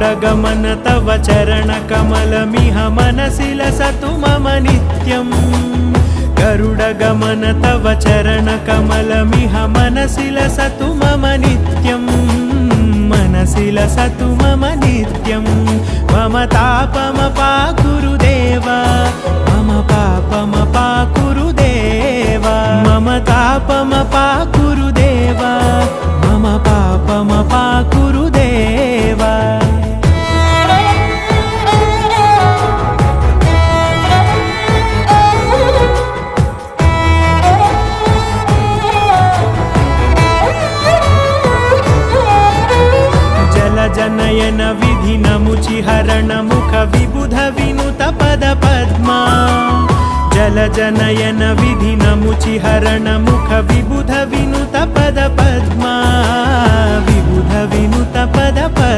गरुडगमन तव चरणकमलमिह मनसि लसतु मम नित्यम् गरुडगमन तव चरणकमलमिह मनसि लसतु मम नित्यम् मनसि लसतु मम नित्यं मम तापमपाकुरु देवा मम पापमपाकुरु देवा मम तापमपाकुरु देवा मम पापमपाकुरु देवा जनयन विधि नमुचिहरण मुख विबुध विनुत पद पद्मा जल जनयन विधि नमुचिहरण मुख विबुध विनुत पद पद्मा विबुध विनुत पद पद्मा।